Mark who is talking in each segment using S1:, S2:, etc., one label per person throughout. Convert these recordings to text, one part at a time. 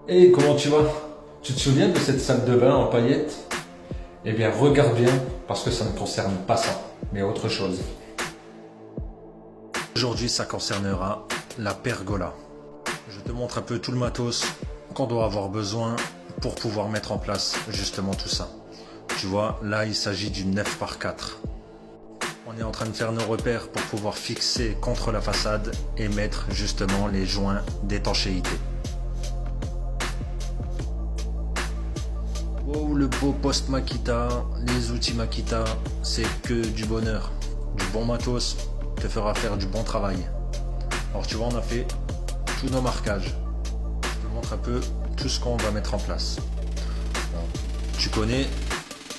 S1: Hey, comment tu vas? Tu te souviens de cette salle de bain en paillettes? Eh bien, regarde bien, parce que ça ne concerne pas ça, mais autre chose. Aujourd'hui, ça concernera la pergola. Je te montre un peu tout le matos qu'on doit avoir besoin pour pouvoir mettre en place justement tout ça. Tu vois, là, il s'agit d'une 9 par 4. On est en train de faire nos repères pour pouvoir fixer contre la façade et mettre justement les joints d'étanchéité. Oh, le beau poste Makita, les outils Makita, c'est que du bonheur. Du bon matos te fera faire du bon travail. Alors tu vois, on a fait tous nos marquages. Je te montre un peu tout ce qu'on va mettre en place. Bon, tu connais,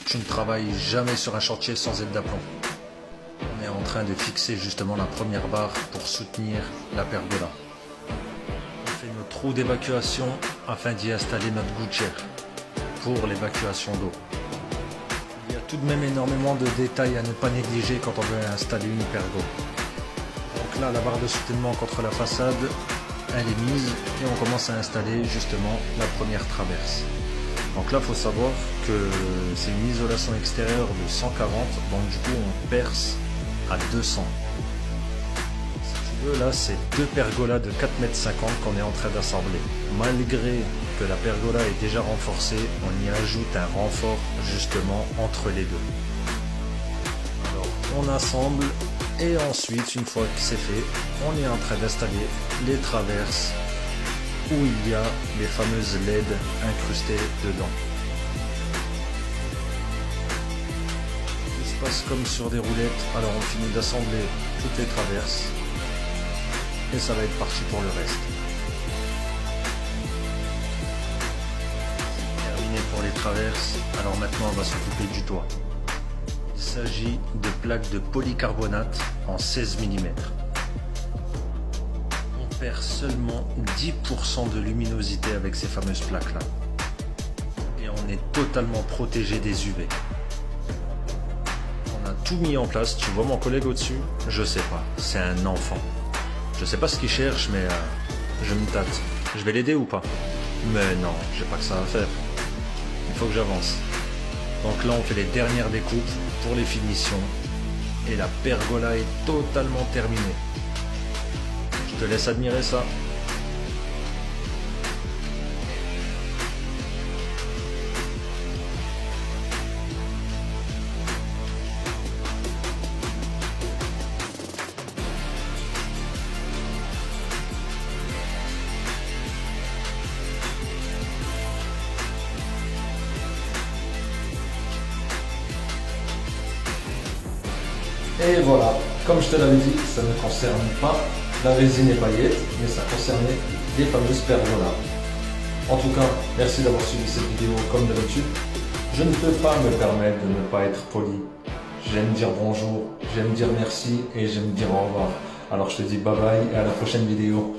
S1: tu ne travailles jamais sur un chantier sans aide d'aplomb. On est en train de fixer justement la première barre pour soutenir la pergola. On fait nos trous d'évacuation afin d'y installer notre gouttière pour l'évacuation d'eau. Il y a tout de même énormément de détails à ne pas négliger quand on veut installer une pergo. Donc là, la barre de soutènement contre la façade, elle est mise et on commence à installer justement la première traverse. Donc là, il faut savoir que c'est une isolation extérieure de 140, donc du coup on perce à 200. Si tu veux, là c'est deux pergolas de 4,50 m qu'on est en train d'assembler. Malgré que la pergola est déjà renforcée, on y ajoute un renfort justement entre les deux. Alors on assemble et ensuite, une fois que c'est fait, on est en train d'installer les traverses où il y a les fameuses LED incrustées dedans. Tout se passe comme sur des roulettes, alors on finit d'assembler toutes les traverses et ça va être parti pour le reste. Terminé pour les traverses, alors maintenant on va s'occuper du toit. Il s'agit de plaques de polycarbonate en 16 mm. On perd seulement 10% de luminosité avec ces fameuses plaques là. Et on est totalement protégé des UV. On a tout mis en place, tu vois mon collègue au-dessus? Je sais pas, c'est un enfant. Je sais pas ce qu'il cherche, mais je me tâte. Je vais l'aider ou pas? Mais non, j'ai pas que ça à faire. Il faut que j'avance. Donc là on fait les dernières découpes pour les finitions. Et la pergola est totalement terminée. Je te laisse admirer ça. Et voilà, comme je te l'avais dit, ça ne concerne pas la résine et paillettes, mais ça concernait les fameuses pergolas. En tout cas, merci d'avoir suivi cette vidéo comme d'habitude. Je ne peux pas me permettre de ne pas être poli. J'aime dire bonjour, j'aime dire merci et j'aime dire au revoir. Alors je te dis bye bye et à la prochaine vidéo.